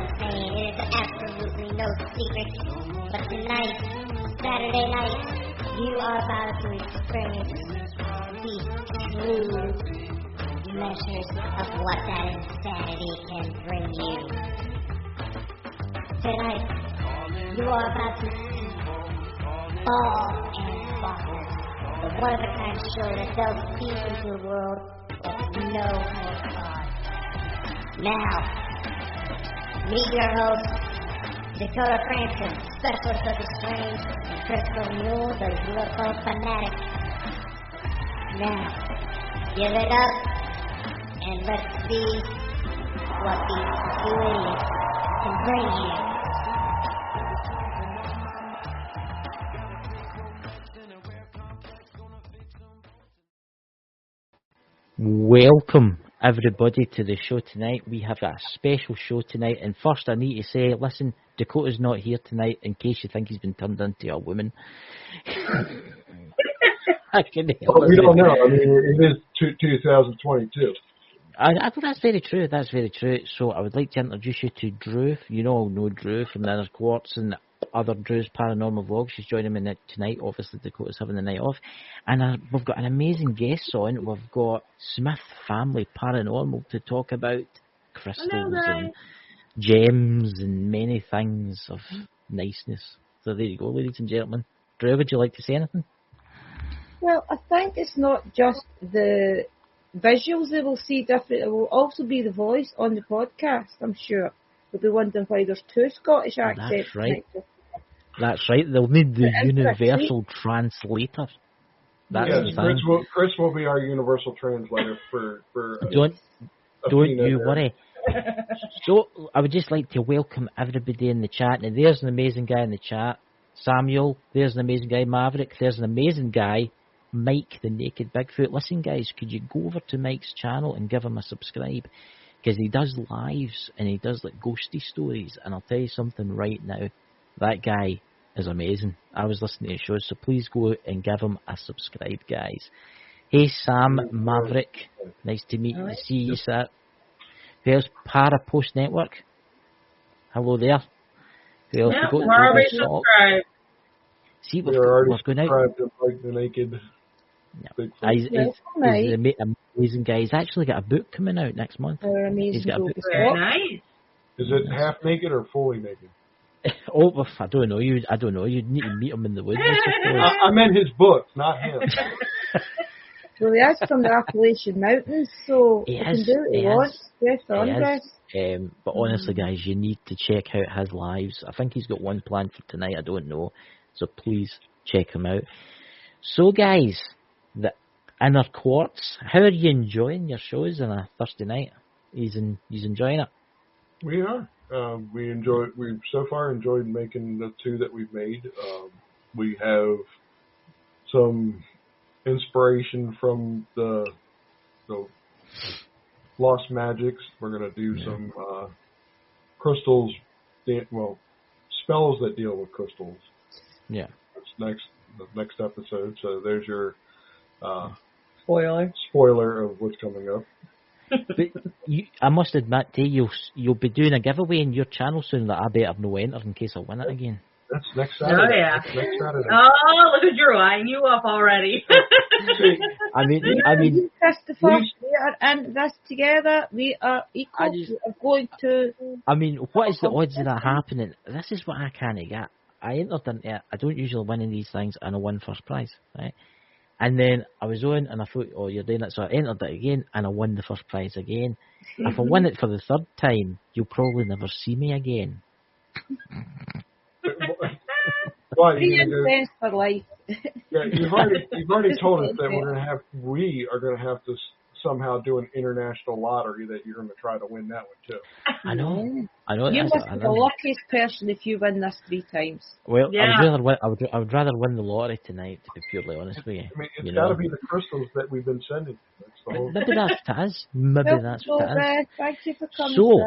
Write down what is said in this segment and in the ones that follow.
I'm saying. It is absolutely no secret. But tonight, Saturday night, you are about to experience the true measures of what that insanity can bring you. Tonight, you are about to see Bald and Bonkers, the one-of-a-kind show that delves deep into the world with no holds barred. Now, meet your host, Dakota Frandsen, specialist of the strange, and Crystal Moule, the UFO fanatic. Now, give it up, and let's see what these two idiots can bring you. Welcome everybody to the show tonight. We have a special show tonight, and first I need to say, listen, Dakota's not here tonight in case you think he's been turned into a woman. We don't know. I mean, it is 2022. That's very true. That's very true. So I would like to introduce you to Drew. You all know Drew from the Inner Quartz and other Drew's Paranormal Vlog. She's joining me tonight. Obviously, Dakota's having the night off. And we've got an amazing guest on. We've got Smith Family Paranormal to talk about crystals and gems and many things of niceness. So there you go, ladies and gentlemen. Drew, would you like to say anything? Well, I think it's not just the visuals they will see different. It will also be the voice on the podcast, I'm sure. They'll be wondering why there's two Scottish accents. That's right. That's right. They'll need the universal translator. That's the thing. Chris will be our universal translator for Don't you worry. So I would just like to welcome everybody in the chat. Now there's an amazing guy in the chat, Samuel. There's an amazing guy, Maverick. There's an amazing guy, Mike the Naked Bigfoot. Listen, guys, could you go over to Mike's channel and give him a subscribe? Because he does lives and he does like ghosty stories. And I'll tell you something right now, that guy is amazing. I was listening to his shows, so please go and give him a subscribe, guys. Hey, Sam, Maverick, nice to meet you. See you, sir. There's Parapost Network. Hello there. We're already subscribed. See, we're already going out. Subscribed to Like the Naked. He's an amazing guy. He's actually got a book coming out next month. He's got a book. Very nice. Is it half naked or fully naked? Oh, I don't know. I don't know. You'd need to meet him in the woods. I meant his book, not him. Well, he is from the Appalachian Mountains, so he can do what he wants. But honestly, guys, you need to check out his lives. I think he's got one planned for tonight. I don't know. So please check him out. So, guys, the Inner Quartz, how are you enjoying your shows on a Thursday night? He's enjoying it. We are. We've so far enjoyed making the two that we've made. We have some inspiration from the Lost Magics. We're going to do some crystals, spells that deal with crystals. Yeah. That's the next episode. So there's your spoiler of what's coming up. But I must admit to you, you'll be doing a giveaway in your channel soon that I better no enter in case I win it again. That's next Saturday. Oh, yeah. That's next Saturday. Oh, look at Drew eyeing you up already. I mean, Christopher, we are in this together. We are equal. We are going to. I mean, what is the odds of that happening? This is what I can't get. I entered into it. I don't usually win in these things, and I won first prize, right? And then I was on, and I thought, oh, you're doing it. So I entered it again, and I won the first prize again. If I win it for the third time, you'll probably never see me again. Why? Friends for life. Yeah, you've already told us that we are going to have to somehow do an international lottery that you're going to try to win that one too. I know. You must be the luckiest person if you win this 3 times. Well, yeah. I would rather win the lottery tonight, to be purely honest with you. I mean, it's got to be the crystals that we've been sending. Maybe that's what it is. Maybe that's what it is. Thank you for coming. So,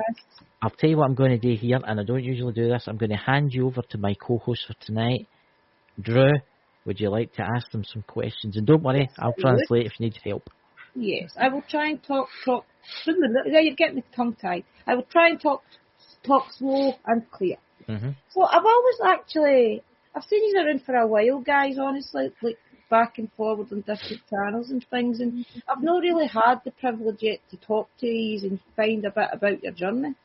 I'll tell you what I'm going to do here, and I don't usually do this. I'm going to hand you over to my co-host for tonight, Drew. Would you like to ask them some questions? And don't worry, I'll translate if you need help. Yes, I will try and talk. You're getting me tongue-tied. I will try and talk talk slow and clear. Mm-hmm. So I've seen you around for a while, guys, honestly, like back and forward on different channels and things, and I've not really had the privilege yet to talk to you and find a bit about your journey.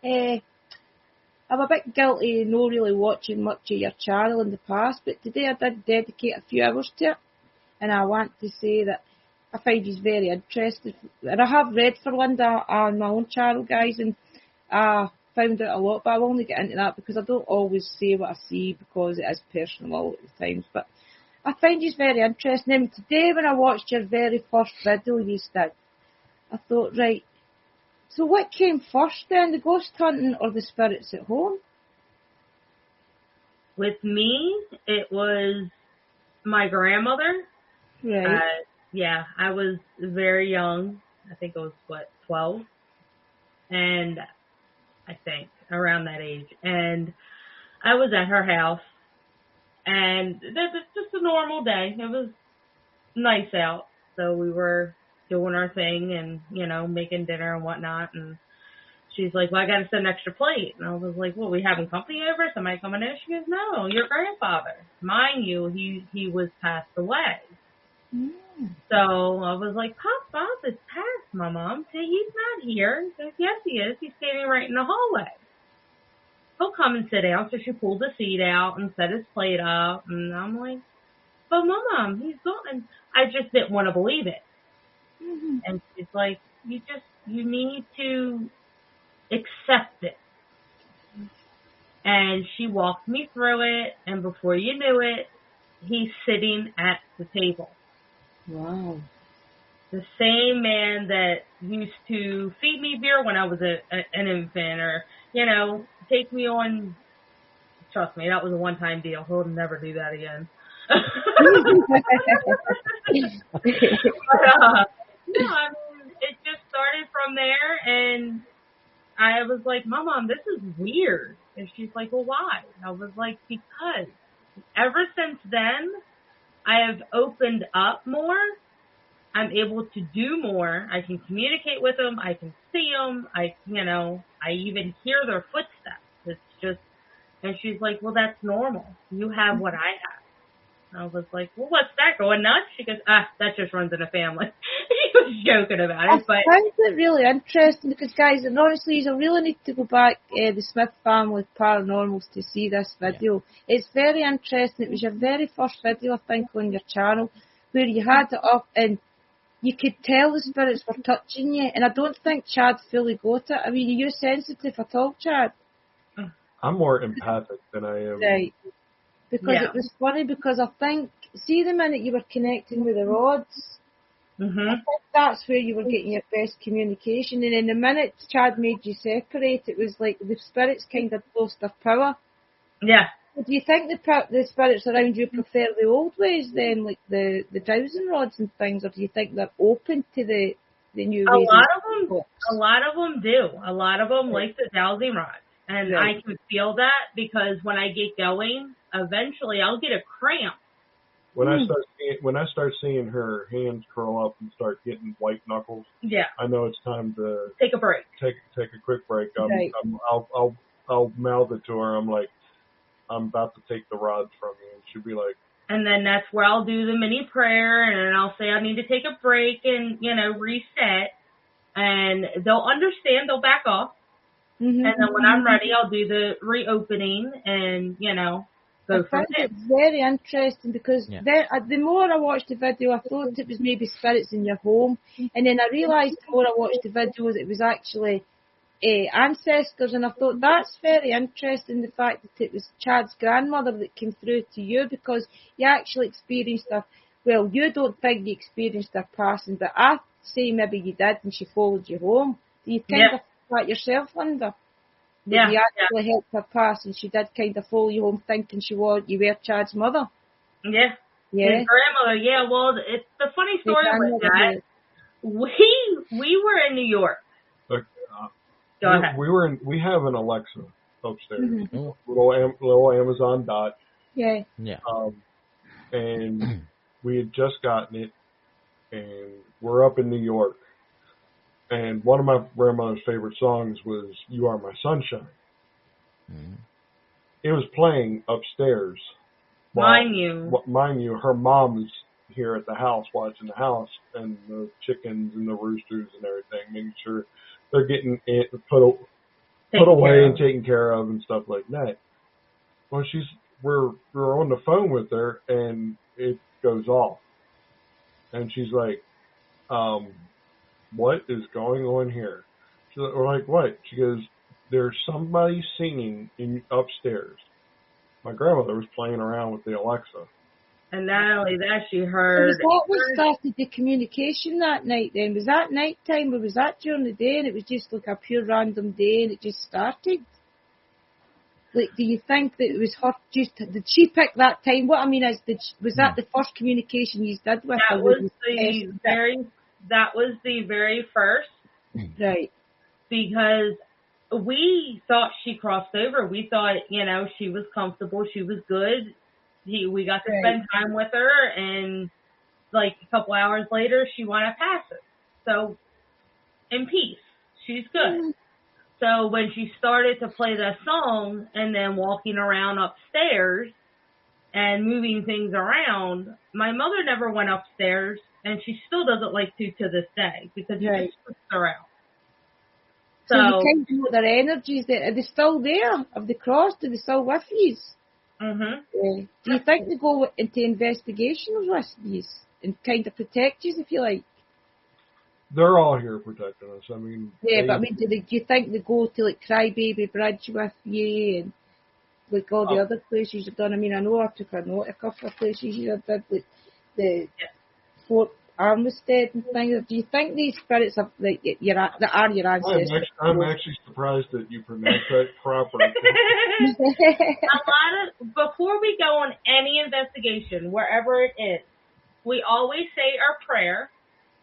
I'm a bit guilty of not really watching much of your channel in the past, but today I did dedicate a few hours to it, and I want to say that I find you very interesting. And I have read for Linda on my own channel, guys, and I found out a lot, but I'll only get into that because I don't always say what I see because it is personal all the times. But I find you very interesting. And today when I watched your very first video you did, I thought, right, so what came first then, the ghost hunting or the spirits at home? With me, it was my grandmother. Right. Yeah, I was very young. I think I was, 12? And I think around that age. And I was at her house. And it's just a normal day. It was nice out. So we were doing our thing and, making dinner and whatnot. And she's like, well, I got to set an extra plate. And I was like, well, we having company over? Somebody coming in? She goes, no, your grandfather. Mind you, he was passed away. Mm. So I was like, Pop is passed, my mom. Say, he's not here. She goes, yes, he is. He's standing right in the hallway. He'll come and sit down. So she pulled the seat out and set his plate up. And I'm like, but Mom, he's gone. And I just didn't want to believe it. Mm-hmm. And she's like, you need to accept it. And she walked me through it. And before you knew it, he's sitting at the table. Wow. The same man that used to feed me beer when I was an infant or, take me on. Trust me, that was a one-time deal. He'll never do that again. But, no, I mean, it just started from there, and I was like, Mom, this is weird. And she's like, well, why? I was like, because ever since then, I have opened up more. I'm able to do more. I can communicate with them. I can see them. I even hear their footsteps. It's just, and she's like, well, that's normal. You have what I have. I was like, well, what's that, going nuts? She goes, that just runs in a family. She was joking about it. But I find it really interesting because, guys, and honestly, you really need to go back the Smith Family Paranormals to see this video. Yeah. It's very interesting. It was your very first video, I think, on your channel, where you had it up and you could tell the spirits were touching you. And I don't think Chad fully got it. I mean, are you sensitive at all, Chad? I'm more empathic than I am. Right. Because it was funny because I think, see the minute you were connecting with the rods, mm-hmm. I think that's where you were getting your best communication. And in the minute Chad made you separate, it was like the spirits kind of lost their power. Yeah. Do you think the spirits around you prefer the old ways then, like the dowsing rods and things, or do you think they're open to the new ways? A lot of them do. A lot of them like the dowsing rods. And I can feel that because when I get going, eventually I'll get a cramp. When I start seeing her hands curl up and start getting white knuckles, I know it's time to take a break. Take a quick break. I'll mouth it to her. I'm like, I'm about to take the rods from you, and she'll be like. And then that's where I'll do the mini prayer, and then I'll say I need to take a break and reset, and they'll understand. They'll back off. Mm-hmm. And then when I'm ready, I'll do the reopening and, go from there. It's very interesting because the more I watched the video, I thought it was maybe spirits in your home. And then I realised the more I watched the videos, it was actually ancestors. And I thought that's very interesting, the fact that it was Chad's grandmother that came through to you because you actually experienced her. Well, you don't think you experienced her passing, but I say maybe you did and she followed you home. Do you kind of that yourself, Linda? Yeah. You actually helped her pass and she did kind of follow you home thinking you were Chad's mother. Yeah. Yeah. His grandmother, well, it's the funny story with that. We were in New York. Look, Go ahead. We have an Alexa upstairs. Mm-hmm. Little Amazon Dot. Yeah. Yeah. And we had just gotten it and we're up in New York. And one of my grandmother's favorite songs was "You Are My Sunshine." Mm. It was playing upstairs. Mind you, her mom was here at the house watching the house and the chickens and the roosters and everything, making sure they're getting it put away and taken care of and stuff like that. Well, we're on the phone with her and it goes off, and she's like, "What is going on here?" We're like, "What?" She goes, "There's somebody singing upstairs." My grandmother was playing around with the Alexa. And not only that, she heard... So was that what started the communication that night then? Was that night time or was that during the day and it was just like a pure random day and it just started? Like, do you think that it was her just... Did she pick that time? What I mean is, was that the first communication you did with her? That was the very first. Right. Because we thought she crossed over. We thought, she was comfortable. She was good. We got to spend time with her, and like a couple hours later, she wanted to pass it. So, in peace. She's good. So, when she started to play that song and then walking around upstairs and moving things around, my mother never went upstairs, and she still doesn't like to this day because it just freaks her out. So you kind of know their energies. Are they still there? Have they crossed? Are they still with you? Mm-hmm. Do you think they go into investigations with you and kind of protect you, if you like? They're all here protecting us. I mean... Yeah, but I mean, do you think they go to, like, Crybaby Bridge with you and, like, all the other places you've done? I mean, I know I took a note of a couple of places you did, like the Fort Armistead and things. Do you think these spirits are like your ancestors? I'm actually surprised that you pronounced that properly. Before we go on any investigation, wherever it is, we always say our prayer.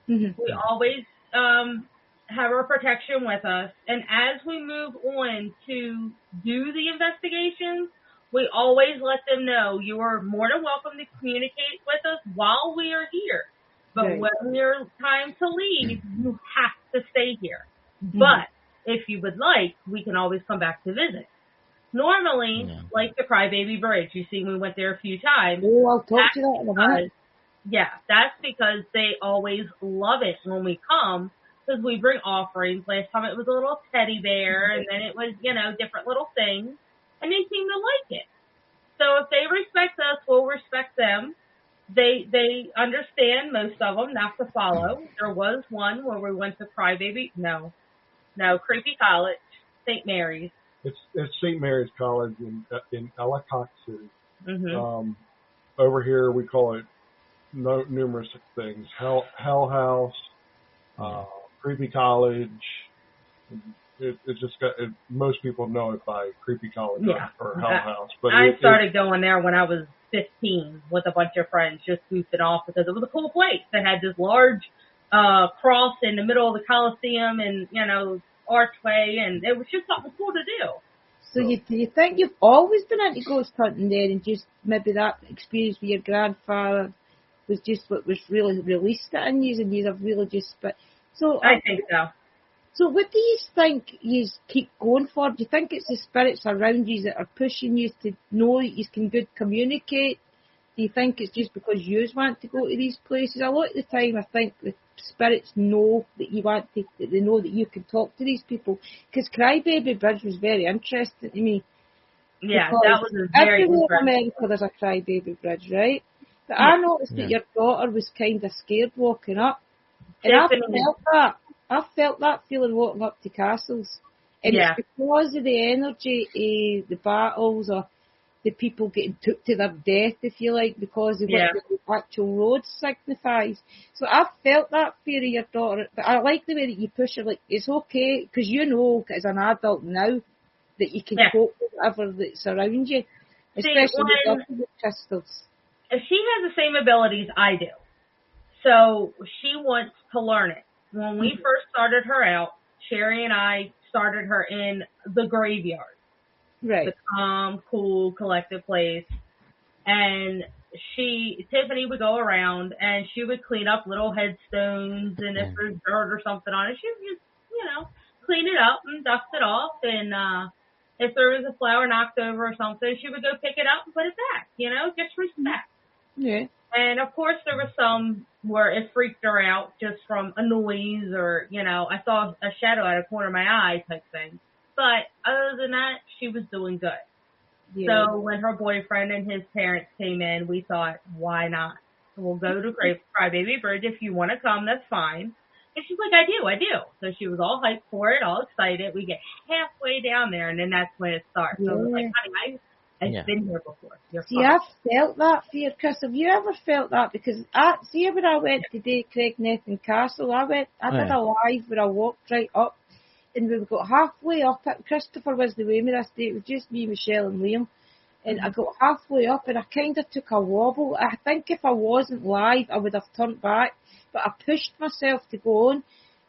Mm-hmm. We always have our protection with us, and as we move on to do the investigations, we always let them know you are more than welcome to communicate with us while we are here. But when it's time to leave, you have to stay here. Mm-hmm. But if you would like, we can always come back to visit. Normally, like the Crybaby Bridge, you see we went there a few times. Oh, I'll talk to that in a minute. Yeah, that's because they always love it when we come, because we bring offerings. Last time it was a little teddy bear, and then it was, different little things, and they seem to like it. So if they respect us, we'll respect them. They understand, most of them, not to follow. There was one where we went to Crybaby. No, Creepy College, St. Mary's. It's St. Mary's College in Ellicott City. Mm-hmm. Over here we call it numerous things. Hell House, Creepy College. It's just got most people know it by Creepy College or Hell House. But I started going there when I was 15 with a bunch of friends, just goofing off because it was a cool place. They had this large cross in the middle of the Coliseum and, archway, and it was just something cool to do. So you think you've always been into ghost hunting there, and just maybe that experience with your grandfather was just what was really released in you, and you have really just... I think so. So what do you think you keep going for? Do you think it's the spirits around you that are pushing you to know that you can good communicate? Do you think it's just because you want to go to these places? A lot of the time I think the spirits know that they know that you can talk to these people. Because Crybaby Bridge was very interesting to me. Yeah, that was a very everywhere interesting. in America there's a Crybaby Bridge, right? But I noticed that your daughter was kind of scared walking up. And I felt that feeling walking up to castles. And it's because of the energy, the battles, or the people getting took to their death, if you like, because of what the actual road signifies. So I felt that fear of your daughter. But I like the way that you push her, like, it's okay, because you know, as an adult now, that you can cope with whatever that's around you. Especially with the crystals. She has the same abilities I do. So she wants to learn it. When we first started her out, Sherry and I started her in the graveyard. Right. The calm, cool, collected place. And Tiffany would go around and she would clean up little headstones, and if there's dirt or something on it, she would just, clean it up and dust it off. And if there was a flower knocked over or something, she would go pick it up and put it back, just respect. Yeah. And of course there was some where it freaked her out just from a noise or, I saw a shadow out of the corner of my eye type thing. But other than that, she was doing good. Yeah. So when her boyfriend and his parents came in, we thought, why not? We'll go to Crybaby Bridge. If you want to come, that's fine. And she's like, I do. So she was all hyped for it, all excited. We get halfway down there, and then that's when it starts. So I was like, honey, I've been here before. I've felt that fear, Chris. Have you ever felt that? Because when I went to Craignethan Castle, I did a live where I walked right up, and we got halfway up it. Christopher was the way me this day. It was just me, Michelle, and Liam. And I got halfway up, and I kind of took a wobble. I think if I wasn't live, I would have turned back. But I pushed myself to go on.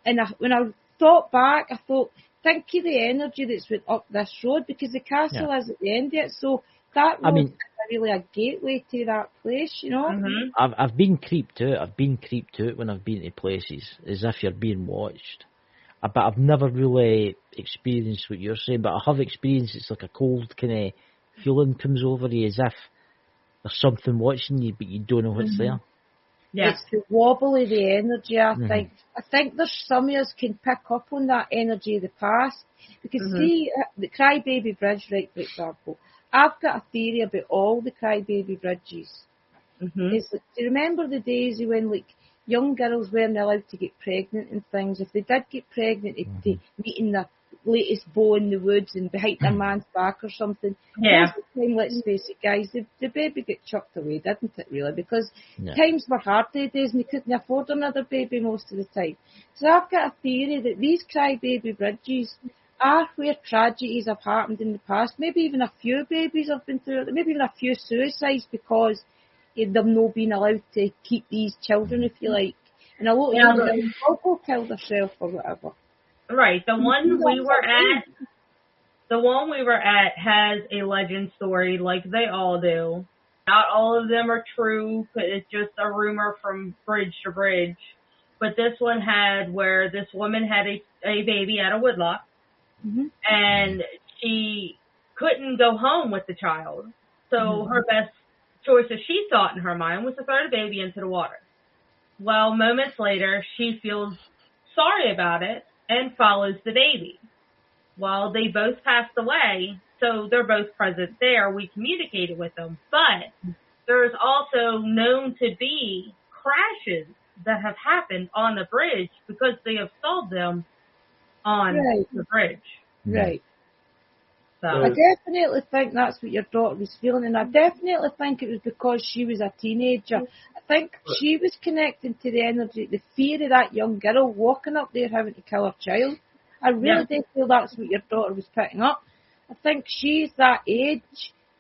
And when I thought back, I thought, think of the energy that's went up this road, because the castle is at the end of it. So that road is really a gateway to that place, Mm-hmm. I've been creeped out. I've been creeped out when I've been to places, as if you're being watched. But I've never really experienced what you're saying. But I have experienced it's like a cold kind of feeling comes over you, as if there's something watching you, but you don't know what's there. Yeah. It's the wobble of the energy, I think. I think there's some of us can pick up on that energy of the past. Because see, the Crybaby Bridge, right, for example, I've got a theory about all the Crybaby Bridges. It's like, do you remember the days when, young girls weren't allowed to get pregnant and things? If they did get pregnant, they'd meet in the latest bow in the woods and behind their man's back or something. Yeah. Most of the time, let's face it, guys, the baby got chucked away, didn't it, really? Because times were hard these days and they couldn't afford another baby most of the time. So I've got a theory that these Crybaby Bridges are where tragedies have happened in the past. Maybe even a few babies have been through it. Maybe even a few suicides because they've not been allowed to keep these children, if you like. And a lot of young people killed themselves or whatever. Right. The one we were at has a legend story, like they all do. Not all of them are true, but it's just a rumor from bridge to bridge. But this one had where this woman had a baby at a woodlock, and she couldn't go home with the child. So her best choice, as she thought in her mind, was to throw the baby into the water. Well, moments later, she feels sorry about it and follows the baby. Well, they both passed away, so they're both present there. We communicated with them. But there's also known to be crashes that have happened on the bridge because they have saw them on the bridge. Right. So I definitely think that's what your daughter was feeling, and I definitely think it was because she was a teenager. I think she was connecting to the energy, the fear of that young girl walking up there having to kill her child. I really do feel that's what your daughter was picking up. I think she's that age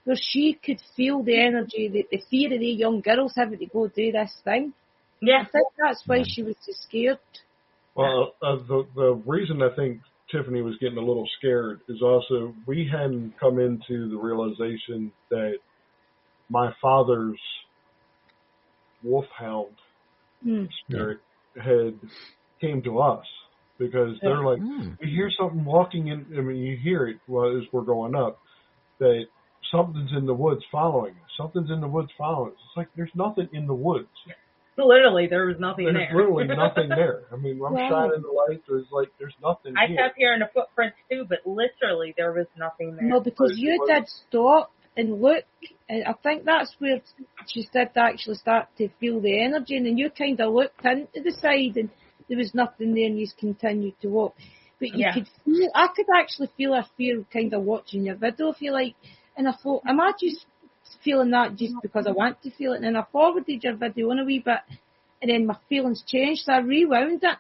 where she could feel the energy, the fear of the young girls having to go do this thing. Yeah. I think that's why she was so scared. Well, the reason I think Tiffany was getting a little scared is also we hadn't come into the realization that my father's wolfhound spirit had came to us, because they're like, we hear something walking in. I mean, you hear it as we're going up, that something's in the woods following us. Something's in the woods following us. It's like there's nothing in the woods. Literally, there was nothing there. There's literally nothing there. I mean, I'm shining the light. There's nothing I here. kept hearing the footprints too, but literally there was nothing there. No, because you did stop and look, and I think that's where she did actually start to feel the energy, and then you kind of looked into the side and there was nothing there and you continued to walk. But you could feel, I could actually feel a fear kind of watching your video, if you like, and I thought, am I just feeling that just because I want to feel it? And then I forwarded your video on a wee bit, and then my feelings changed, so I rewound it,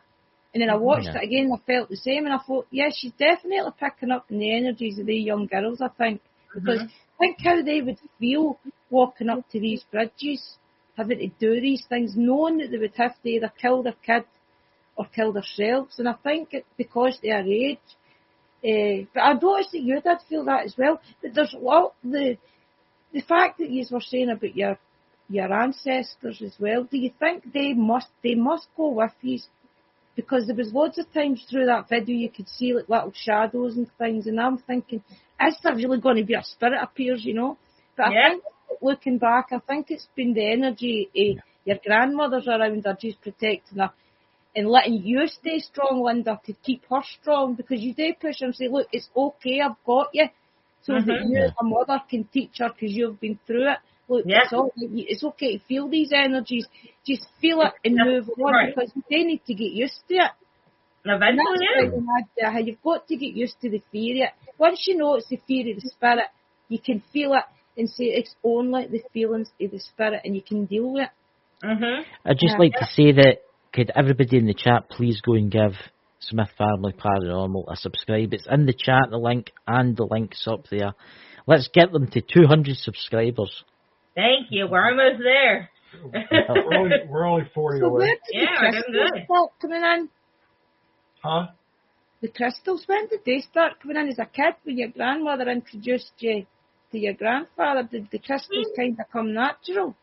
and then I watched it again, and I felt the same, and I thought, she's definitely picking up in the energies of the young girls, I think, because think how they would feel walking up to these bridges, having to do these things, knowing that they would have to either kill their kid or kill themselves. And I think it's because they are age. But I noticed that you did feel that as well. But there's the fact that you were saying about your your ancestors as well. Do you think they must go with you? Because there was loads of times through that video you could see like little shadows and things, and I'm thinking, is there really going to be a spirit appears, you know? But I think, looking back, I think it's been the energy of your grandmother's around her, just protecting her, and letting you stay strong, Linda, to keep her strong, because you do push her and say, look, it's okay, I've got you, so that you as a mother can teach her because you've been through it. Look, it's okay to feel these energies. Just feel it and move on, because they need to get used to it. Eventually, how you've got to get used to the fear of it. Once you know it's the fear of the spirit, you can feel it and say it's only the feelings of the spirit, and you can deal with it. I'd just like to say that, could everybody in the chat please go and give Smith Family Paranormal a subscribe? It's in the chat, the link, and the link's up there. Let's get them to 200 subscribers. Thank you. We're almost there. we're only 40 so away. Where did the crystals start coming in? Huh? The crystals, when did they start coming in? As a kid, when your grandmother introduced you to your grandfather, did the crystals kind of come natural?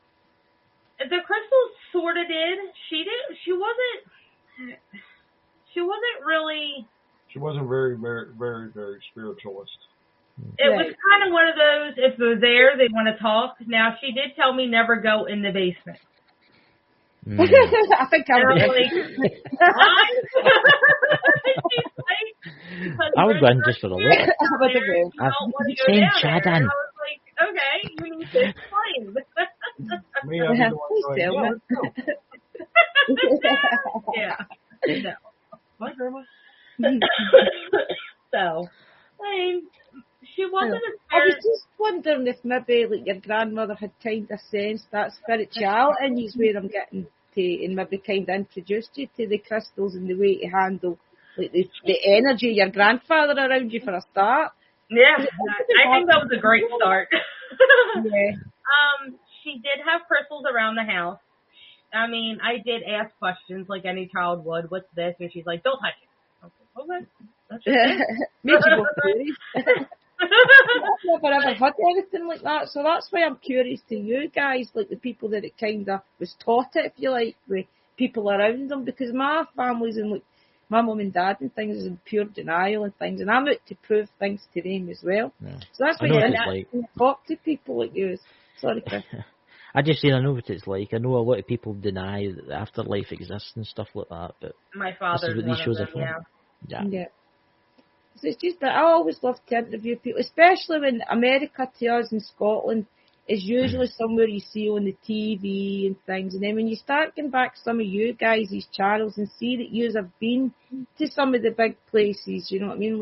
The crystals sort of did. She wasn't really. She wasn't very, very, very, very spiritualist. It was kind of one of those, if they're there, they want to talk. Now, she did tell me never go in the basement. I think I would. I would go in just for a look. I've seen Chad in. I was like, okay, you need to explain. Me, I'm the one going, No. My grandma. So, I mean, she wasn't a I was spirit. just wondering if maybe like your grandmother had kind of sensed that spirituality in you, where I'm getting to, and maybe kind of introduced you to the crystals and the way to handle like the energy of your grandfather around you for a start. Yeah, I think that was a great start. Yeah. She did have crystals around the house. I mean, I did ask questions like any child would. What's this? And she's like, don't touch it. Okay. That's Makes you go curious. I've never ever had anything like that, so that's why I'm curious to you guys, like the people that it kind of was taught it, if you like, with people around them, because my family's in like my mum and dad and things is in pure denial and things, and I'm out to prove things to them as well. Yeah. So that's why I talk to people like you. Sorry, Chris. I know what it's like. I know a lot of people deny that the afterlife exists and stuff like that, but my father's one of them, yeah. So it's just that I always love to interview people, especially when America to us in Scotland is usually somewhere you see on the TV and things. And then when you start getting back some of you guys, these channels, and see that you have been to some of the big places, you know what I mean,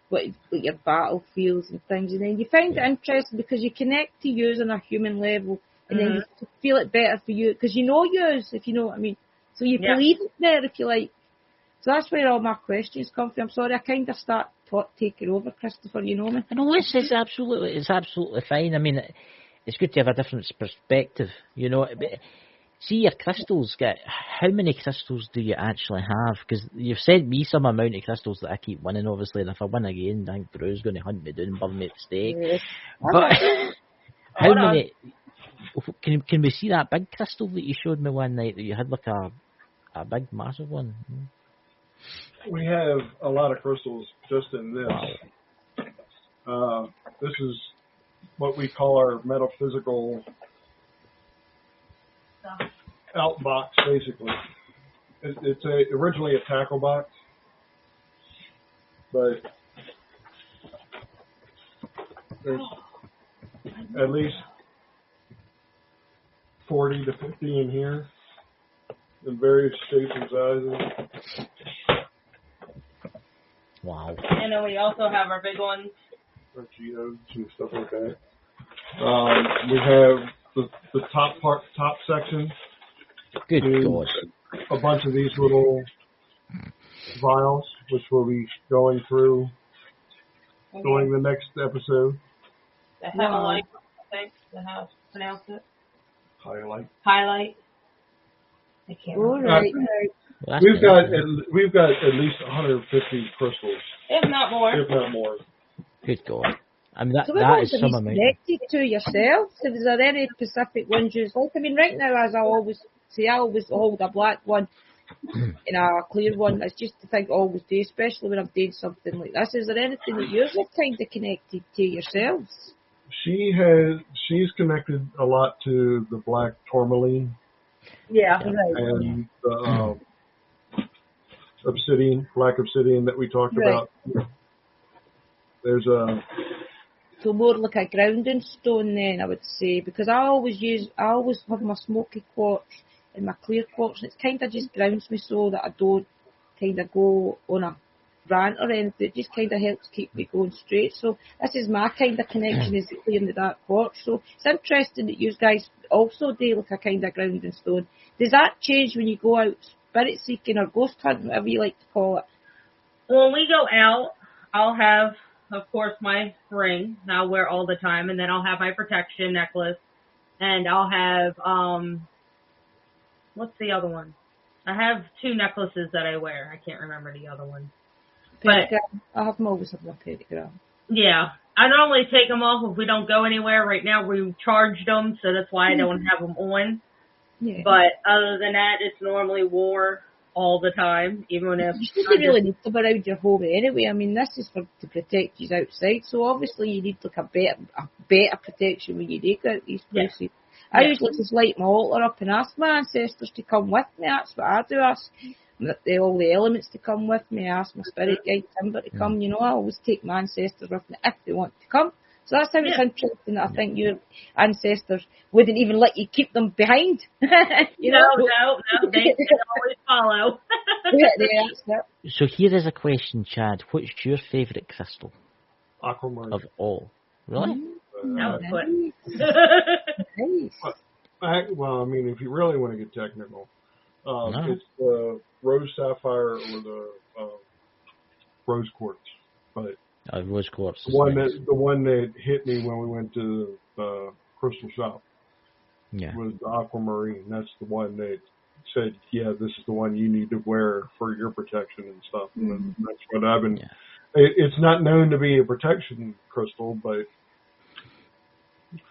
like your battlefields and things. And then you find it interesting because you connect to yous on a human level, and then you feel it better for you because you know yous, if you know what I mean. So you believe it there, if you like. So that's where all my questions come from. I'm sorry, I kind of start taking over, Christopher, you know me. No, it's absolutely fine. I mean, it's good to have a different perspective, you know. See your crystals, how many crystals do you actually have? Because you've sent me some amount of crystals that I keep winning, obviously, and if I win again, I think Drew's going to hunt me down and burn me at the stake. Yes. But how many... Can we see that big crystal that you showed me one night, that you had like a big, massive one? We have a lot of crystals just in this. Wow. This is what we call our metaphysical out box, basically. It's originally a tackle box, but there's at least 40 to 50 in here in various shapes and sizes. Wow. And then we also have our big ones. Our geodes and stuff like that. We have the top section. Good God. A bunch of these little vials, which we'll be going through during the next episode. The highlight, I think, that's how to pronounce it. Highlight. I can't remember. Right. We've got at least 150 crystals. If not more. Good God. I mean, that So which that ones is are some you amount. connected to yourself? So is there any specific ones you like? I mean, right now, as I always say, I always hold a black one and a clear one. It's just the thing I always do, especially when I'm doing something like this. Is there anything that you're kind of connected to yourselves? She's connected a lot to the black tourmaline Yeah. and the black obsidian that we talked about. There's a So more like a grounding stone then, I would say, because I always have my smoky quartz and my clear quartz, and it kind of just grounds me so that I don't kind of go on a rant or anything. It just kind of helps keep me going straight. So this is my kind of connection, is the clear and the dark quartz. So it's interesting that you guys also do like a kind of grounding stone. Does that change when you go out spirit seeking or ghost hunting, whatever you like to call it? When we go out, I'll have, of course, my ring that I'll wear all the time, and then I'll have my protection necklace, and I'll have, what's the other one? I have 2 necklaces that I wear. I can't remember the other one. But I have always have my pentagram. yeah, I normally take them off if we don't go anywhere. Right now we charged them, so that's why I don't have them on. Yeah. But other than that, it's normally wore all the time, even if You shouldn't really need to be around your home anyway. I mean, this is to protect you outside, so obviously you need like a better protection when you do go out these places. I usually just light my altar up and ask my ancestors to come with me. That's what I do. I ask all the elements to come with me. I ask my spirit guide Timber to come. You know, I always take my ancestors with me if they want to come. So that's how it's interesting that I think your ancestors wouldn't even let you keep them behind. You know? No, they always follow. That's it. So here is a question, Chad. What's your favourite crystal aquamarine of all? Really? That was good. Nice. Well, I mean, if you really want to get technical, it's the rose sapphire or the rose quartz. But Rose quartz. the one that hit me when we went to the crystal shop was the aquamarine. That's the one that said, "Yeah, this is the one you need to wear for your protection and stuff." And that's what I've been. It's not known to be a protection crystal, but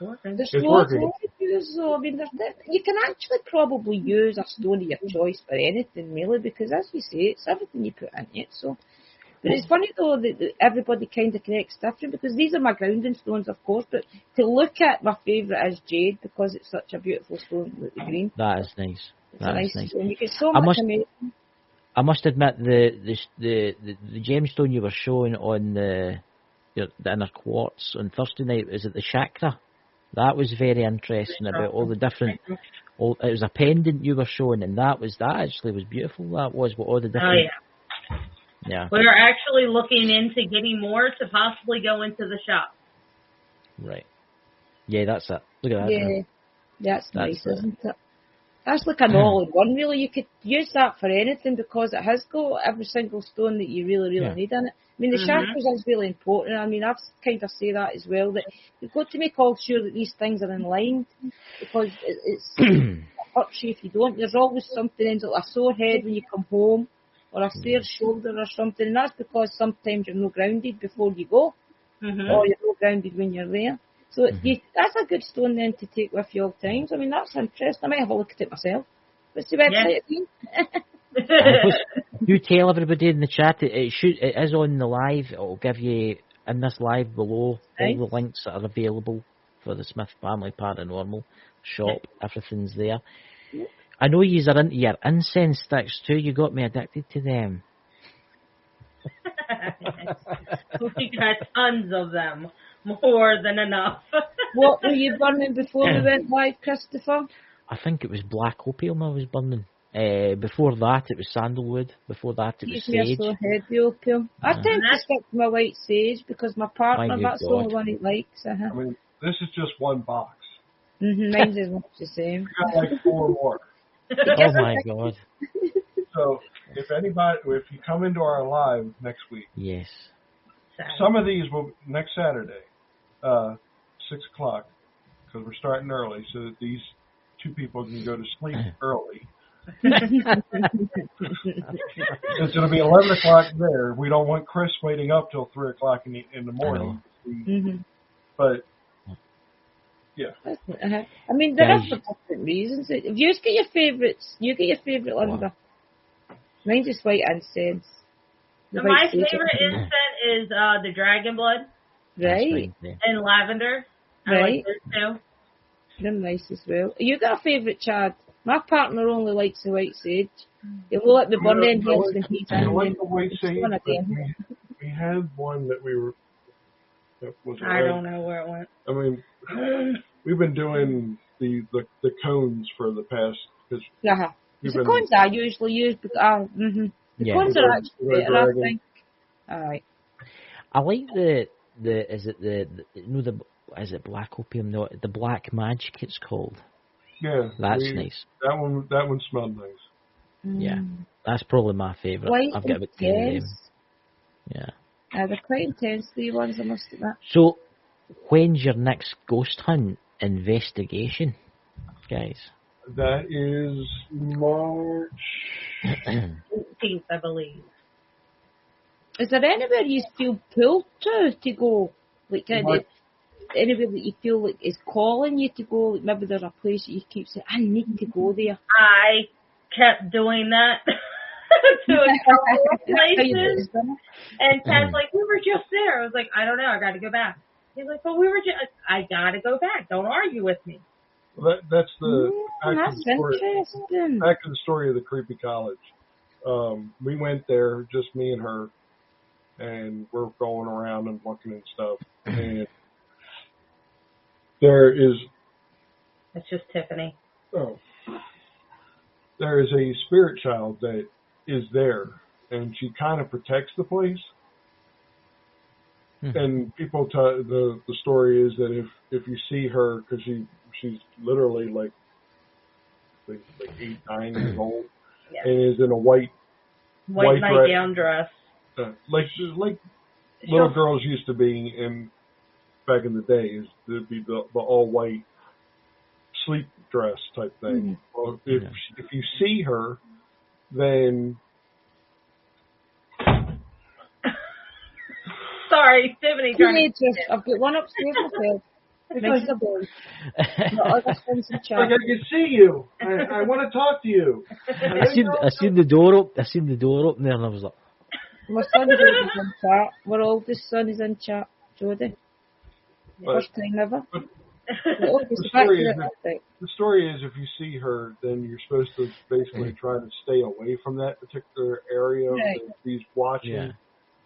There's it's loads working. so I mean, you can actually probably use a stone of your choice for anything, really, because as you say, it's everything you put in it. So, but it's funny though that everybody kind of connects different, because these are my grounding stones, of course. But to look at, my favourite is jade, because it's such a beautiful stone with the green. That is nice. It's a nice stone. You get so much amazing. I must admit the gemstone you were showing on the inner quartz on Thursday night, is it the chakra? That was very interesting about all the different. It was a pendant you were showing, and that actually was beautiful. That was with all the different. Oh yeah. Yeah. We're actually looking into getting more to possibly go into the shop. Right. Yeah, that's it. Look at that. Yeah, that's nice, isn't it? That's like an all-in-one, really. You could use that for anything, because it has got every single stone that you really need in it. I mean, the chakras is really important. I mean, I've kind of say that as well, that you've got to make all sure that these things are in line, because it hurts you if you don't. There's always something ends up, a sore head when you come home, or a sore shoulder or something, and that's because sometimes you're not grounded before you go, or you're not grounded when you're there. So that's a good stone then to take with you all times. I mean, that's interesting. I might have a look at it myself. What's the website again? You tell everybody in the chat, it is on the live. It'll give you, in this live below, all the links that are available for the Smith Family Paranormal shop. Everything's there. I know you are into your incense sticks too. You got me addicted to them. We got tons of them. More than enough. What were you burning before we went live, Christopher? I think it was black opium I was burning. Before that, it was sandalwood. Before that, it was sage. So heavy opium. I tend to stick to my white sage, because my partner, that's the only one he likes. I mean, this is just one box. Mine's is much the same. We got like 4 more. Oh my God. So, if you come into our live next week. Yes. Some of these will, next Saturday, 6 o'clock, because we're starting early, so that these 2 people can go to sleep early. It's going to be 11 o'clock there. We don't want Chris waiting up till 3 o'clock in the morning. But yeah. Uh-huh. I mean, there are Guys. for different reasons. If you get your favourites, you get your favourite, Linda. Mine's just white incense. The My white favorite sage. incense is the dragon blood Right, and lavender. I right. like those too. They're nice as well. You got a favourite, Chad? My partner only likes the white sage. He will let me burn them I hills like- when he's I in. like the white It's sage, one of but them. we had one that was I don't know where it went. I mean, we've been doing the cones for the past. Cause Uh-huh. we've The been, cones I usually use, but the Yeah. cones are actually The better, I dragon. think. Alright. I like the is it is it black opium? No, the black magic it's called. Yeah, That's nice. That one smelled nice. Yeah, that's probably my favourite. White I've got about 10 of them. intense. Yeah. They're quite intense, the ones, I must admit. So, when's your next ghost hunt investigation, guys? That is March. 18th, I believe. Is there anywhere you feel pulled to go? Like, anywhere that you feel like is calling you to go? Like maybe there's a place that you keep saying, I need to go there. I kept doing that to a couple of places. And Ted's like, we were just there. I was like, I don't know. I got to go back. He's like, but we were just, I got to go back. Don't argue with me. Well, that's the That's interesting. back to the story of the creepy college. We went there, just me and her, and we're going around and looking and stuff. And there is It's just Tiffany. there is a spirit child that is there, and she kind of protects the place. And people the story is that if you see her, because she's literally like 8, 9 years old, and is in a white nightgown dress. like little girls used to be in back in the days. There'd be the all white sleep dress type thing. Well, if you see her, then Sorry, Tiffany. I've got one upstairs myself. Next to the boy. like I can see you. I want to talk to you. I seen the door open there, and I was like, My son is in chat. My oldest son is in chat. Jodie. First time ever. The story is if you see her, then you're supposed to basically try to stay away from that particular area that he's watching,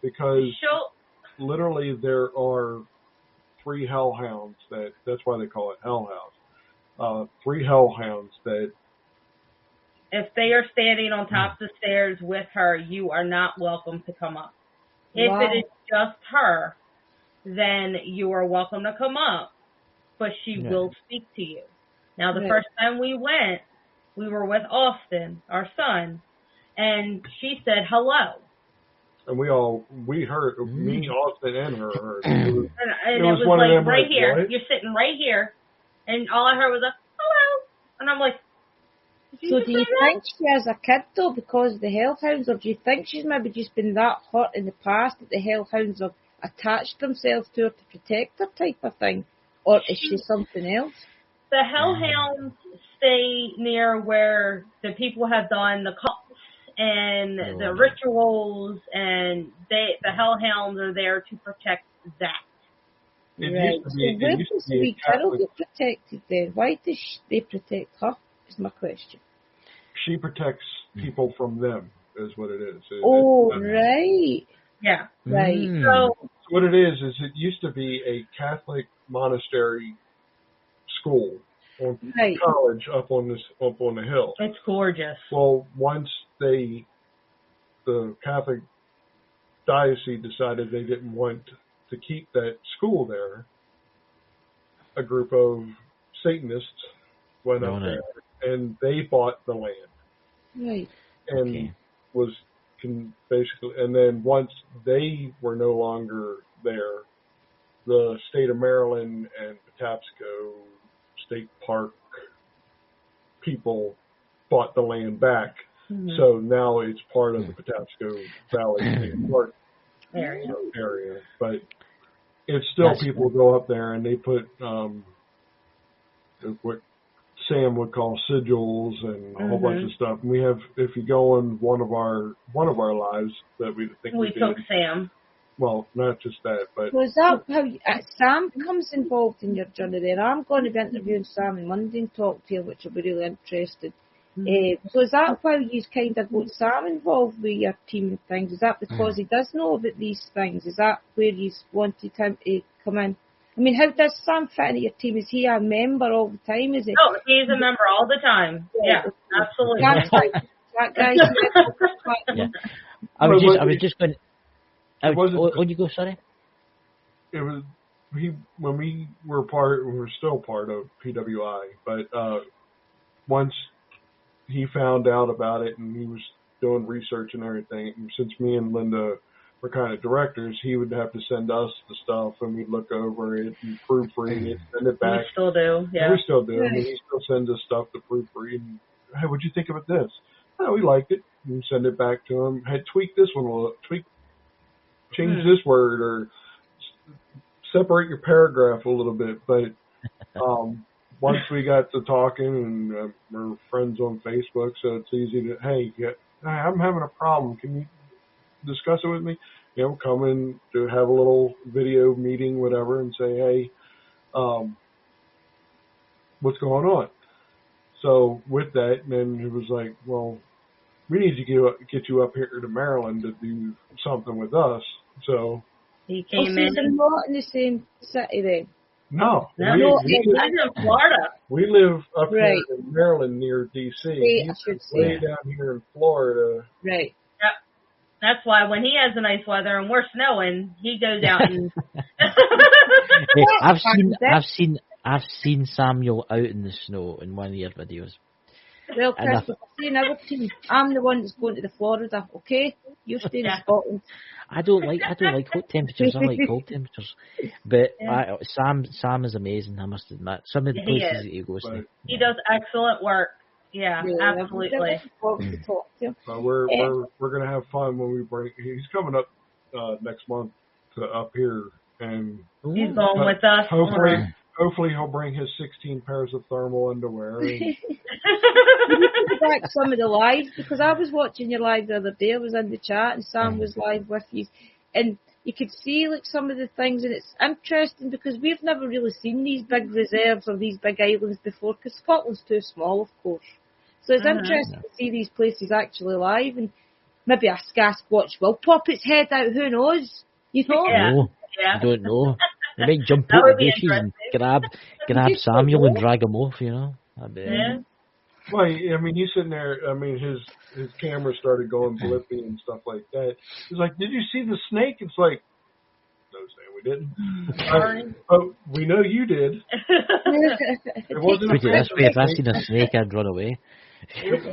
because literally there are 3 hellhounds that's why they call it hellhounds. 3 hellhounds that if they are standing on top of the stairs with her, you are not welcome to come up. If it is just her, then you are welcome to come up, but she will speak to you. Now, the first time we went, we were with Austin, our son, and she said hello. And we heard, me, Austin, and her heard. It was one like of them right here. What? You're sitting right here, and all I heard was a hello, and I'm like, so do you think she has a kid though because of the hellhounds, or do you think she's maybe just been that hurt in the past that the hellhounds have attached themselves to her to protect her type of thing, or is she something else? The hellhounds stay near where the people have done the cults and the rituals, and the hellhounds are there to protect that. Right. So where does the wee girl get protected then? Why does they protect her? Is my question. She protects people from them, is what it is. Right. Yeah. Right. So what it is it used to be a Catholic monastery school or college up on the hill. It's gorgeous. Well, once the Catholic diocese decided they didn't want to keep that school there, a group of Satanists went up there and they bought the land. Right. And basically, and then once they were no longer there, the state of Maryland and Patapsco State Park people bought the land back. So now it's part of the Patapsco Valley State Park area. But it's still people go up there and they put what Sam would call sigils and a whole bunch of stuff. And we have, if you go on one of our lives that we think we took did, Sam. Well, not just that, but... So is that how Sam becomes involved in your journey then? I'm going to be interviewing Sam on Monday and talk to you, which will be really interesting. So is that how you kind of got Sam involved with your team and things? Is that because he does know about these things? Is that where you wanted him to come in? I mean, how does Sam fit into your team? Is he a member all the time? Is he? No, he's a member all the time. Yeah, absolutely. That guy. Yeah. I was just going. Oh, you go. Sorry. It was when we were still part of PWI, but once he found out about it and he was doing research and everything, and since me and Linda were kind of directors, he would have to send us the stuff and we'd look over it and proofread it, send it back. We still do, yeah. We still do. I mean, he still sends us stuff to proofread. And, hey, what'd you think about this? Oh, we liked it. And send it back to him. Hey, tweak this one a little. Change this word or separate your paragraph a little bit. But once we got to talking and we're friends on Facebook, so it's easy to, hey, I'm having a problem. Can you discuss it with me? You know, come in to have a little video meeting, whatever, and say, hey, what's going on? So with that, and then it was like, well, we need to get you up here to Maryland to do something with us. So he came in. They're not in the same city then. No, we live in Florida. We live up here in Maryland near D.C. He's way down here in Florida. Right. Yep. That's why when he has the nice weather and we're snowing, he goes out and. I've seen Samuel out in the snow in one of your videos. Well, Christopher, see in our team, I'm the one that's going to the Florida. Okay, you stay in Scotland. I don't like hot temperatures. I like cold temperatures. But Sam is amazing. I must admit, some of the places that he goes to. He does excellent work. Yeah, absolutely. We're gonna have fun when we bring. He's coming up next month to up here, and he's going with us. Hopefully he'll bring his 16 pairs of thermal underwear. And back some of the live, because I was watching your live the other day. I was in the chat and Sam was live with you, and you could see like some of the things, and it's interesting because we've never really seen these big reserves or these big islands before, because Scotland's too small, of course. So it's interesting to see these places actually live, and maybe a Sasquatch will pop its head out. Who knows? You know? I don't know. They might jump out the bushes and grab Samuel and drag him off, you know. Well, I mean, he's sitting there. I mean, his camera started going blippy and stuff like that. He's like, "Did you see the snake?" It's like, no, Sam, we didn't. We know you did. It wasn't. If I seen a snake, I'd run away. Depends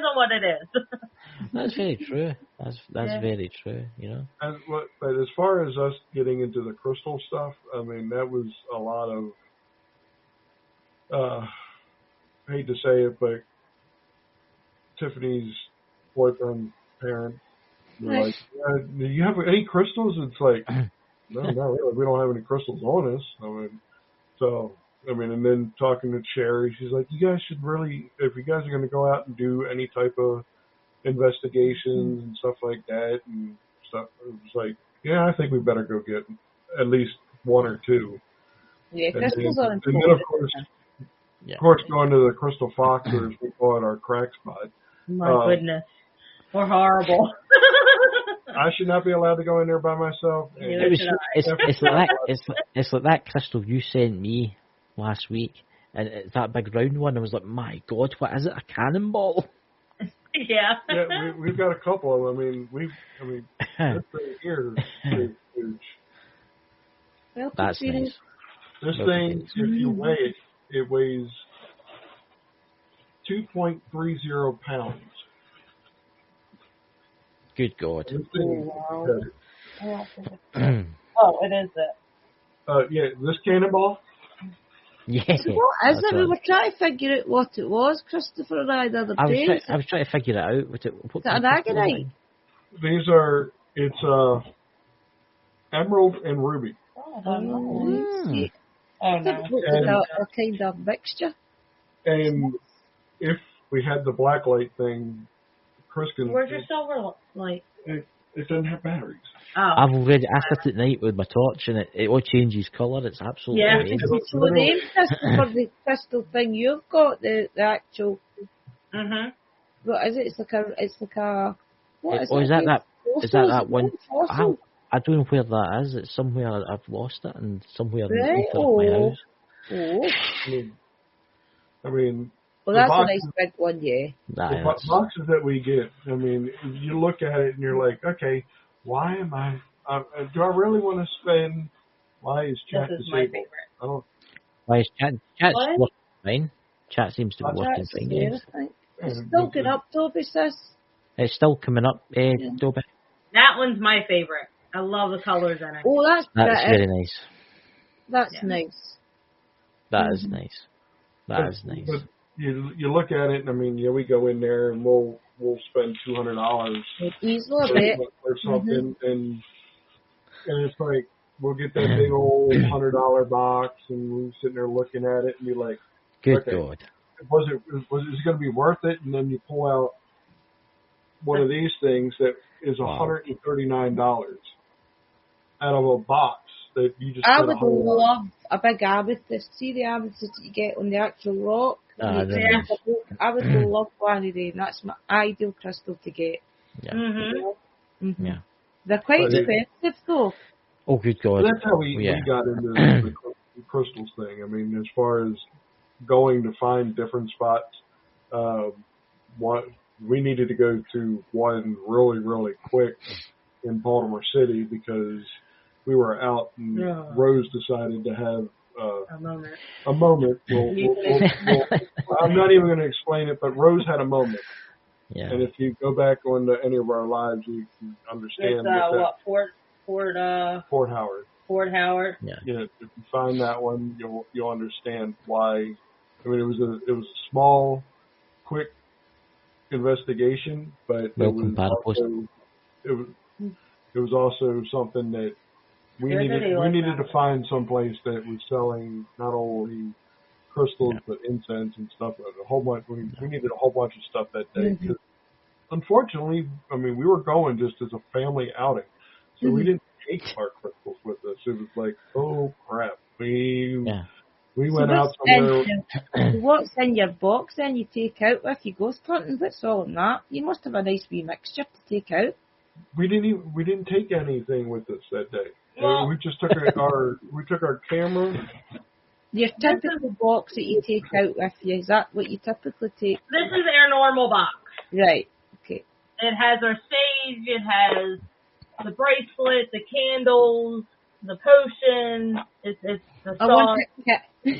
on what it is. That's very true. That's very true, you know. But as far as us getting into the crystal stuff, I mean, that was a lot of, I hate to say it, but Tiffany's boyfriend, parent, were like, do you have any crystals? It's like, no, not really. We don't have any crystals on us. And then talking to Sherry, she's like, you guys should really, if you guys are going to go out and do any type of investigations and stuff like that and stuff, it was like, yeah, I think we better go get at least one or two. Yeah, crystals are important. And then, of course, going to the Crystal Foxers, we call it our crack spot. My goodness. We're horrible. I should not be allowed to go in there by myself. It's like that crystal you sent me last week, and it's that big round one. I was like, my God, what is it? A cannonball? Yeah. Yeah, we've got a couple of them. This thing here is huge. That's nice. This thing, if you weigh it weighs 2.30 pounds. Good God. This thing it is it. This cannonball. Yeah. So what is it? We were trying to figure out what it was, Christopher and I, the other day. I was trying to figure it out. Is it an agonite? It's emerald and ruby. Oh, I don't know. See, Oh, it no. looks like a kind of mixture. And if we had the blacklight thing, Chris can. Where's your silver light? It doesn't have batteries. Oh. I've already. I sit at night with my torch, and it all changes colour. It's absolutely Yeah. amazing. So the aim crystal for the crystal thing you've got, the actual, what is it? It's like a. What is Or it? is that Fossil? that one? Fossil? I don't know where that is. It's somewhere I've lost it, and somewhere Right. in my house. Oh. I mean, Well, the that's a boxes, nice big one, yeah. the boxes that we get. I mean, you look at it and you're like, okay, why am I? Do I really want to spend? Why is chat This is my disabled? favorite. I don't. Why is chat's What? working fine? Chat seems to be working That's fine. there, Yes. I think. It's still good up, Toby, sis. It's still coming up, Dobby. That one's my favorite. I love the colors in it. Oh, that's Very nice. That's Yeah. nice. That is nice. That is nice. But you look at it, and I mean, yeah, we go in there and we'll spend $200 Easily a bit. or something, and it's like we'll get that big old $100 box, and we're sitting there looking at it and be like, Good okay, God. was it going to be worth it? And then you pull out one of these things that is $139 out of a box that you just. I put a would whole love a big amethyst. See the amethyst that you get on the actual rock? Ah, You they're take a book. I would love one of them. That's my ideal crystal to get. Yeah. Mm-hmm. They're quite But expensive though. Oh, good God. Well, that's how we got into the crystals thing. I mean, as far as going to find different spots, we needed to go to one really, really quick in Baltimore City because we were out and Rose decided to have a moment. I'm not even going to explain it, but Rose had a moment. Yeah. And if you go back on any of our lives, you can understand Fort Howard. Fort Howard. Yeah. If you find that one, you'll understand why. I mean, it was a small, quick investigation, but it was also something that we needed to find someplace that was selling not only crystals but incense and stuff. A whole bunch. We needed a whole bunch of stuff that day. Because unfortunately, I mean, we were going just as a family outing, so we didn't take our crystals with us. It was like, oh crap, we went out somewhere. What's in your box then you take out with you ghost hunting? What's all in that? You must have a nice wee mixture to take out. We didn't take anything with us that day. Well, we just took our camera. Your typical box that you take out with you, is that what you typically take? This is our normal box. Right, okay. It has our sage, it has the bracelet, the candles, the potion, it's the sauce. Yeah. The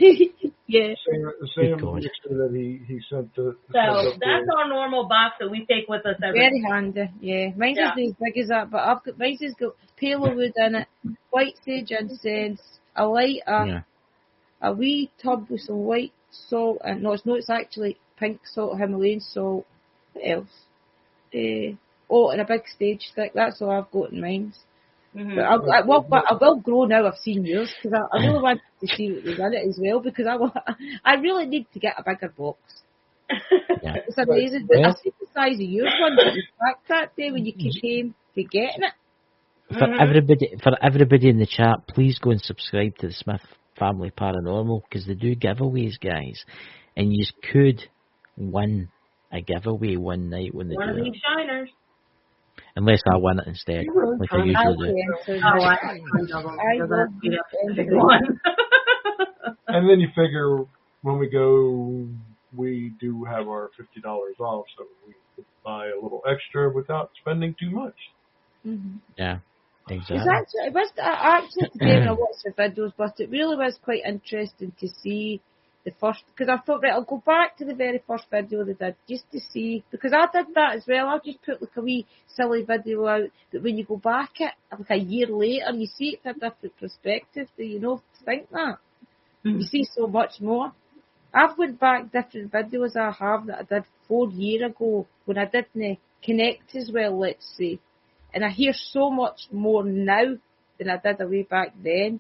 same mixture that he sent to. So that's our normal box that we take with us every Very handy, yeah. Mine's isn't as big as that, but mine's has got palo wood in it, white sage incense, a lighter, a wee tub with some white salt, and it's actually pink salt, Himalayan salt. What else? And a big stage stick. That's all I've got in mine. Mm-hmm. But I will grow now. I've seen yours because I really want to see what was in it as well because I really need to get a bigger box. Yeah. It's amazing. But I see the size of yours one that you packed that day when you came to getting it. For everybody in the chat, please go and subscribe to the Smith Family Paranormal because they do giveaways, guys, and you could win a giveaway one night when they one do of it. these shiners. Unless I win it instead, like I usually do. And then you figure when we go, we do have our $50 off, so we could buy a little extra without spending too much. Mm-hmm. Yeah, exactly. It was actually today when I watched the videos, but it really was quite interesting to see the first, because I thought, right, I'll go back to the very first video they did just to see, because I did that as well. I just put like a wee silly video out that when you go back it like a year later, you see it from a different perspective. Do you know to think that? Mm-hmm. You see so much more. I've went back different videos I have that I did 4 years ago when I didn't connect as well, let's say. And I hear so much more now than I did a way back then.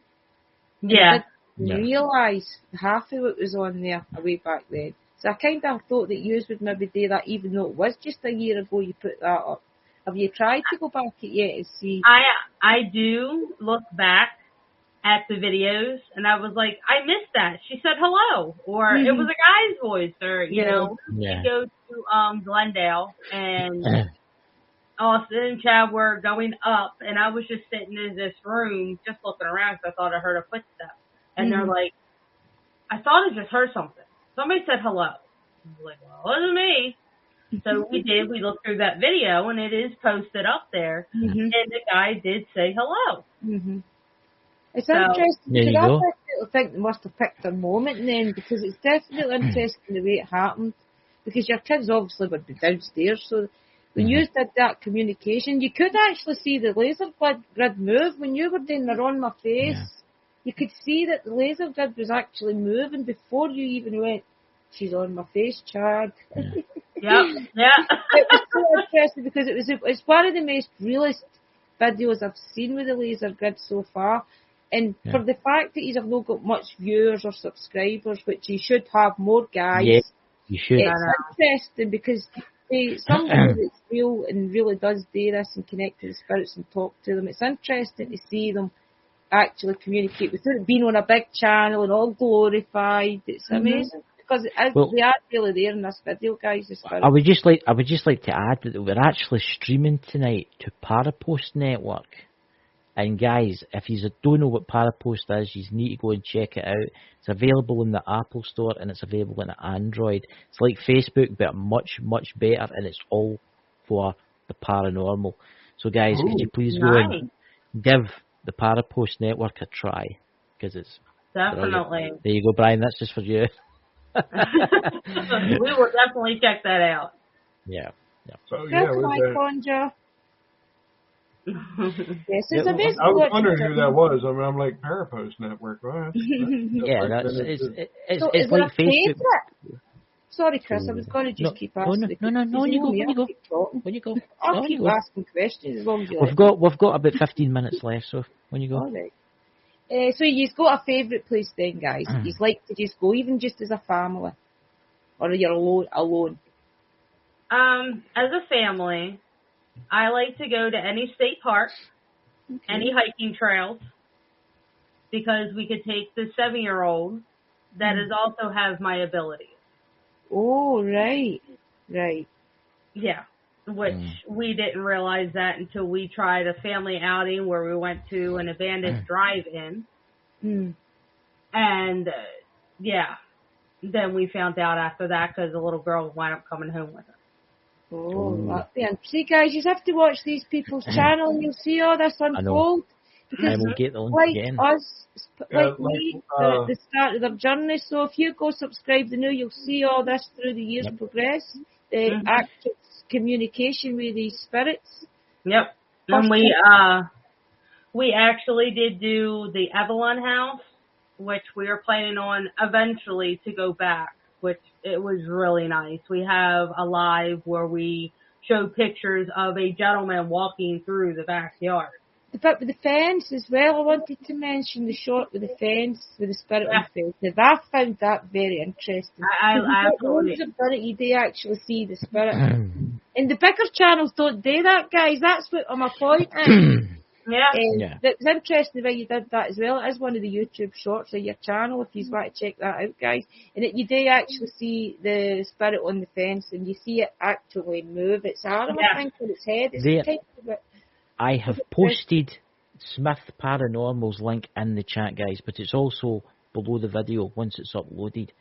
Yeah. I didn't realise half of it was on there a way back then. So I kind of thought that you would maybe do that, even though it was just a year ago you put that up. Have you tried to go back at yet and see? I do look back at the videos, and I was like, I missed that. She said hello, or it was a guy's voice, or you know, we go to Glendale, and Austin and Chad were going up, and I was just sitting in this room, just looking around because I thought I heard a footstep, and they're like, I thought I just heard something. Somebody said hello. I was like, well, it wasn't me. So we did. We looked through that video, and it is posted up there, and the guy did say hello. It's interesting because I think they must have picked a moment then, because it's definitely interesting the way it happened, because your kids obviously would be downstairs, so when you did that communication, you could actually see the laser grid move. When you were doing the on my face, you could see that the laser grid was actually moving before you even went, she's on my face, Chad. Yeah. It was so interesting because it's one of the most realist videos I've seen with the laser grid so far. And for the fact that he's not got much viewers or subscribers, which he should have more, guys. Yeah, you should. It's interesting because somebody that's real and really does do this and connect to the spirits and talk to them, it's interesting to see them actually communicate without it being on a big channel and all glorified. It's amazing. Because they are really there in this video, guys. I would just like to add that we're actually streaming tonight to Parapost Network. And guys, if you don't know what Parapost is, you need to go and check it out. It's available in the Apple Store and it's available in Android. It's like Facebook, but much, much better, and it's all for the paranormal. So guys, could you please go and give the Parapost Network a try? Because it's definitely brilliant. There you go, Brian. That's just for you. We will definitely check that out. Yeah. So Conjure. Yes, it's amazing. I was wondering who that was. I mean, I'm like Parapost Network, right? It's like Facebook. Sorry, Chris, I was going to just keep asking. No, when you go. I'll keep asking questions as long as you We've got about 15 minutes left, so when you go. All right. So you've got a favourite place then, guys. You like to just go, even just as a family, or you're alone. As a family, I like to go to any state park, any hiking trails, because we could take the 7-year-old that is also has my abilities. Oh, right. Yeah, which we didn't realize that until we tried a family outing where we went to an abandoned drive-in. And, then we found out after that because the little girl wound up coming home with us. Oh, see, guys, you have to watch these people's channel and you'll see all this unfold. I will get the link again. Like me, the start of their journey. So if you go subscribe to you'll see all this through the years progress. The active communication with these spirits. Yep. And we actually did do the Evelyn house, which we are planning on eventually to go back, which it was really nice. We have a live where we showed pictures of a gentleman walking through the backyard. The bit with the fence as well, I wanted to mention the shot with the fence, with the spirit on the fence. I found that very interesting. I absolutely. You do actually see the spirit. And the bigger channels don't do that, guys. That's what my point is. It's interesting that you did that as well. It is one of the YouTube shorts of your channel, if you want to check that out, guys. And you do actually see the spirit on the fence, and you see it actually move its arm, I think, on its head. I have posted Smith Paranormal's link in the chat, guys, but it's also below the video once it's uploaded.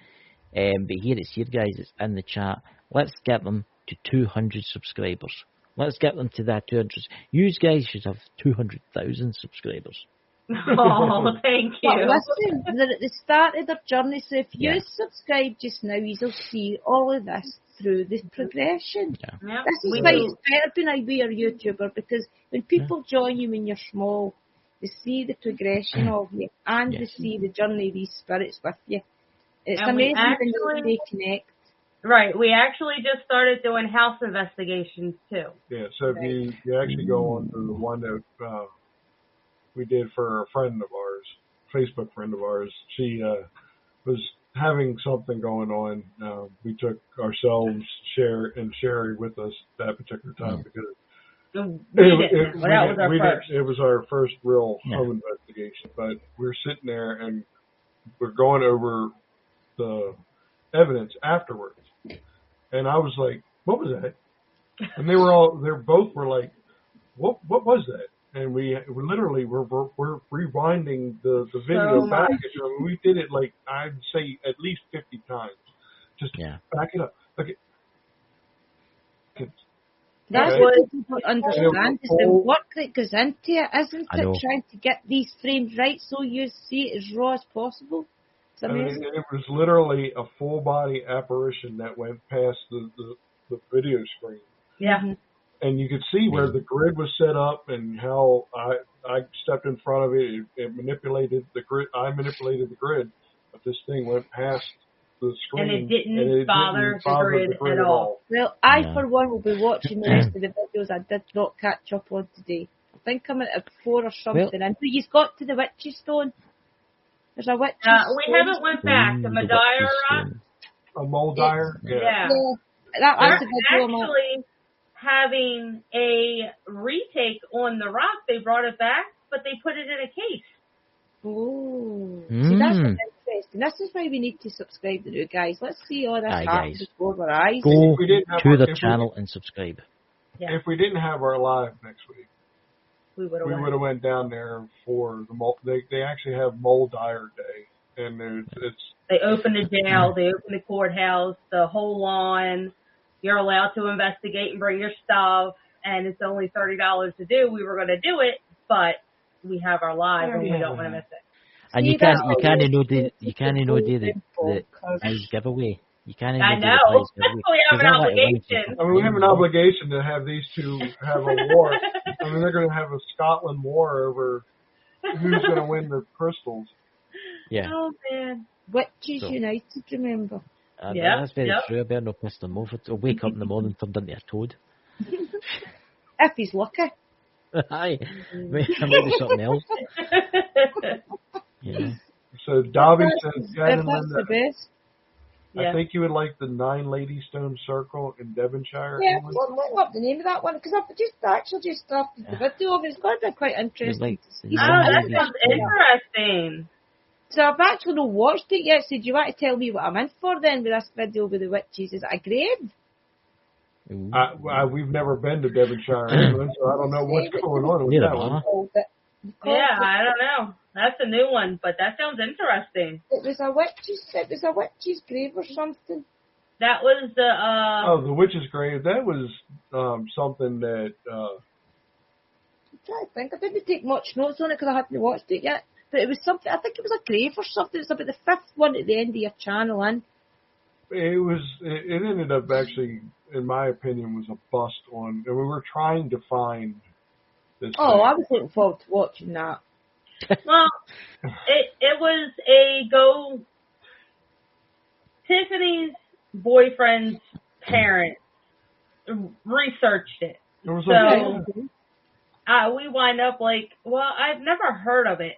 But here it's here, guys. It's in the chat. Let's get them to 200 subscribers. Let's get them to that 200. You guys should have 200,000 subscribers. Oh, thank you. But listen, they're at the start of their journey, so if you subscribe just now, you'll see all of this through the progression. This is why it's better being a weird YouTuber, because when people join you when you're small, they see the progression of you and they see the journey of these spirits with you. It's amazing when they connect. Right, we actually just started doing house investigations too. Yeah, so if you actually go on to the one that we did for a friend of ours, Facebook friend of ours. She was having something going on. We took ourselves, Sherry with us that particular time because it was our first real home investigation. But we were sitting there and we're going over the evidence afterwards, and I was like, "What was that?" And they both were like, "What was that?" And we literally we're rewinding the video back. We did it like I'd say at least 50 times. Just back it up. Okay. That's what people understand is the work that goes into it, isn't it? Trying to get these frames right so you see it as raw as possible. It's amazing. It was literally a full body apparition that went past the video screen. Yeah. And you could see where the grid was set up and how I stepped in front of it. It manipulated the grid. I manipulated the grid, but this thing went past the screen. And it didn't bother the grid at all. Well, I, for one, will be watching the rest of the videos I did not catch up on today. I think I'm at 4 or something. And he's got to the Witch's Stone. There's a Witch's Stone. We haven't went back. The Medire Rock. A Moldire? Yeah. That's actually having a retake on the rock. They brought it back, but they put it in a case. Oh, see, that's interesting. This is why we need to subscribe to you guys. Let's see all this happen before our eyes. Go to the channel and subscribe. Yeah. If we didn't have our live next week, we would have went down there for the they actually have Moldire Day, and they open the jail, they open the courthouse, the whole lawn. You're allowed to investigate and bring your stuff, and it's only $30 to do. We were going to do it, but we have our live, and we don't want to miss it. And you can't know the prize giveaway. You can't know the prize giveaway. We have an obligation. I mean, we have an obligation to have these two have a war. I mean, they're going to have a Scotland war over who's going to win the crystals. Yeah. Oh man. Witches United, remember? That's very true. I better not piss them off. I'll wake up in the morning turned into a toad. If he's lucky. Aye. Maybe something else. Yeah. So Dobby says, Jen and Linda, the best. I think you would like the 9 Lady Stone Circle in Devonshire. Yeah, well, look up the name of that one because I've just started the video of it. It's going to be quite interesting. That sounds interesting. So I've actually not watched it yet, so do you want to tell me what I'm in for then with this video with the witches? Is it a grave? We've never been to Devonshire, England, so I don't know what's going on with that one. Yeah, I don't know. That's a new one, but that sounds interesting. It was a witch's grave or something. That was the the witch's grave. That was something that I'm trying to think. I didn't take much notes on it because I hadn't watched it yet. But it was something, I think it was a grave or something. It was about the 5th one at the end of your channel, and it ended up actually, in my opinion, was a bust on, and we were trying to find this thing. I was looking forward to watching that. Well, it was Tiffany's boyfriend's parents researched it. We wind up like, well, I've never heard of it.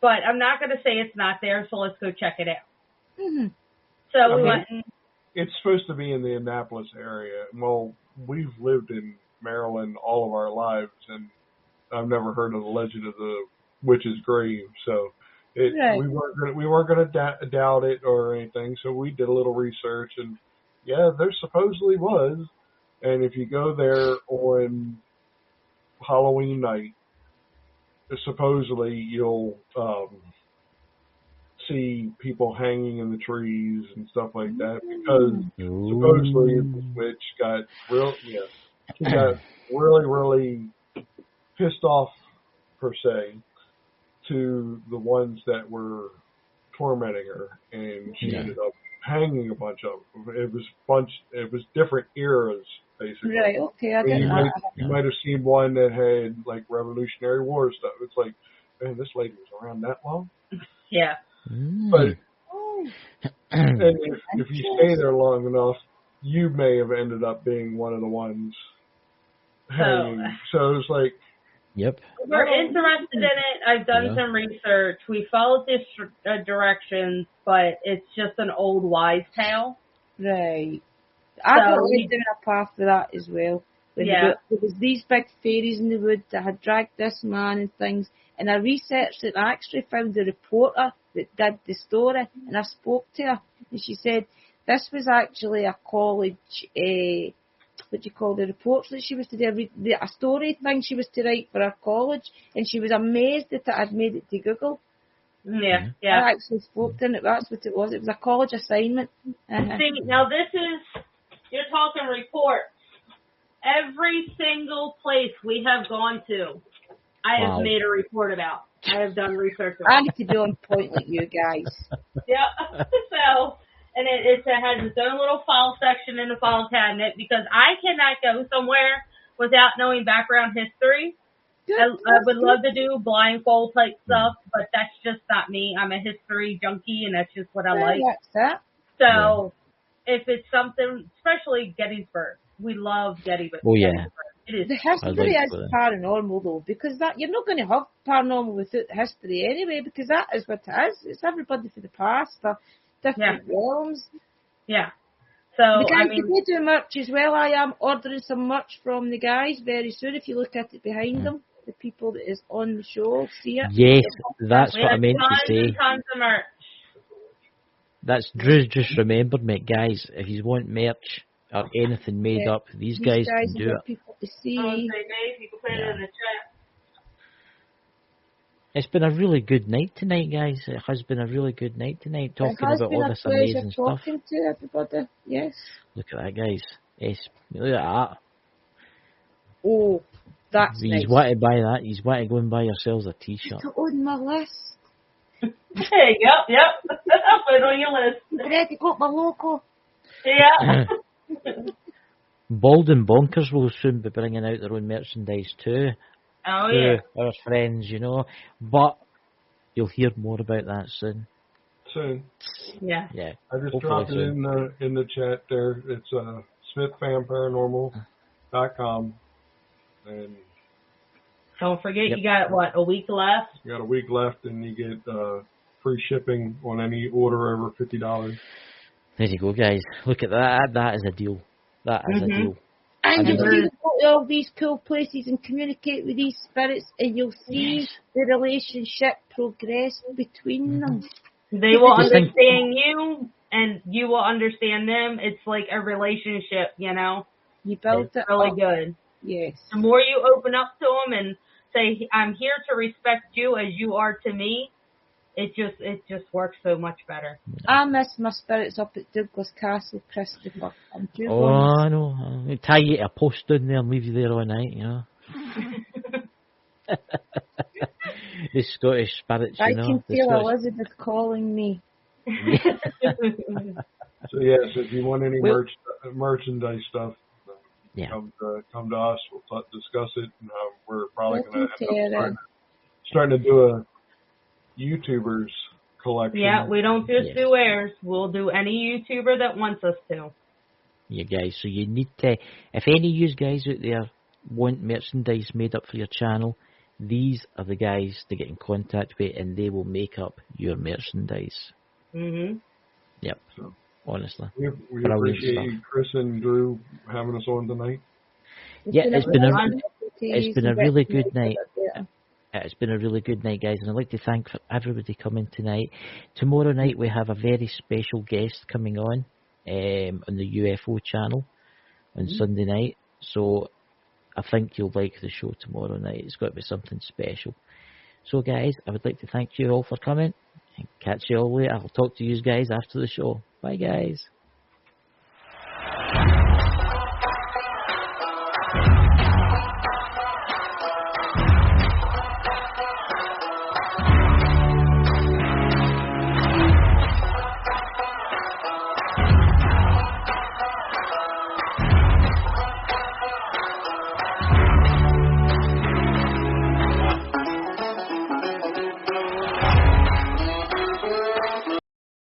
But I'm not going to say it's not there, so let's go check it out. Mm-hmm. So we went and... It's supposed to be in the Annapolis area. Well, we've lived in Maryland all of our lives, and I've never heard of the legend of the witch's grave. So we weren't going to doubt it or anything. So we did a little research, and yeah, there supposedly was. And if you go there on Halloween night, supposedly you'll see people hanging in the trees and stuff like that because supposedly this witch got really pissed off, per se, to the ones that were tormenting her, and she ended up hanging a bunch of them. It was different eras, basically. Right, okay, I get that. You might have seen one that had like Revolutionary War stuff. It's like, man, this lady was around that long. Yeah. But and if you stay there long enough, you may have ended up being one of the ones hanging. So it's like, Yep. We're interested in it. I've done some research. We followed the directions, but it's just an old wives' tale. Right. I got led down a path for that as well. There was these big fairies in the wood that had dragged this man and things, and I researched it and I actually found the reporter that did the story, and I spoke to her, and she said this was actually a college, what do you call the reports that she was to do, a story thing she was to write for her college, and she was amazed that it had made it to Google. Yeah. I actually spoke to her, and that's what it was. It was a college assignment. See, now this is, you're talking reports. Every single place we have gone to, I have made a report about. I have done research about. I need to be on point like you guys. Yeah. So, and it has its own little file section in the file cabinet, because I cannot go somewhere without knowing background history. I would love to do blindfold type stuff, but that's just not me. I'm a history junkie, and that's just what I like. That's it. So, if it's something, especially Gettysburg, we love Gettysburg. Oh yeah. It is. The history is paranormal though, because that you're not going to have paranormal without history anyway, because that is what it is. It's everybody for the past, the different realms. Yeah. So the guys, they do merch as well. I am ordering some merch from the guys very soon. If you look at it behind them, the people that is on the show see it. Yes, that's what I meant to say. Tons of merch. That's Drew just remembered me, guys. If you want merch or anything made up, these guys can do it. People to see. You can put it in the chat. It's been a really good night tonight, guys. It has been a really good night tonight, talking about all this amazing stuff. Talking to everybody, yes. Look at that, guys. Yes, look at that. Oh, that's nice. You want to buy that? You want to go and buy yourselves a T-shirt? It's on my list. Hey, yep. Put it on your list. Already got my logo. Yeah. Bald and Bonkers will soon be bringing out their own merchandise too. Oh yeah. Our friends, you know. But you'll hear more about that soon. Yeah. Yeah. I just dropped it in the chat there. It's smithfamilyparanormal.com. And don't forget, you got a week left? You got a week left, and you get free shipping on any order over $50. There you go, guys. Look at that. That is a deal. That is a deal. And you'll go to all these cool places and communicate with these spirits, and you'll see the relationship progress between them. They will understand you, and you will understand them. It's like a relationship, you know. You build it really up. good. Yes. The more you open up to them and say, "I'm here to respect you as you are to me," it just works so much better. I miss my spirits up at Douglas Castle, Christopher. I know. I'll tie you to a post down there and leave you there all night, you know. The Scottish spirits, you know. I can feel Elizabeth calling me. So yes, if you want any merchandise stuff, come to us. We'll discuss it. And, we're probably going to starting to do a YouTubers collection. Yeah, we don't just do airs. We'll do any YouTuber that wants us to. Yeah, guys. So you need to, if any of you guys out there want merchandise made up for your channel, these are the guys to get in contact with, and they will make up your merchandise. Mhm. Yep. So, honestly, we appreciate you, Chris and Drew, having us on tonight. Yeah, it's been a really good night. It's been a really good night, guys, and I'd like to thank for everybody coming tonight. Tomorrow night we have a very special guest coming on the UFO channel on Sunday night. So I think you'll like the show tomorrow night. It's got to be something special. So, guys, I would like to thank you all for coming, and catch you all later. I'll talk to you guys after the show. Bye, guys.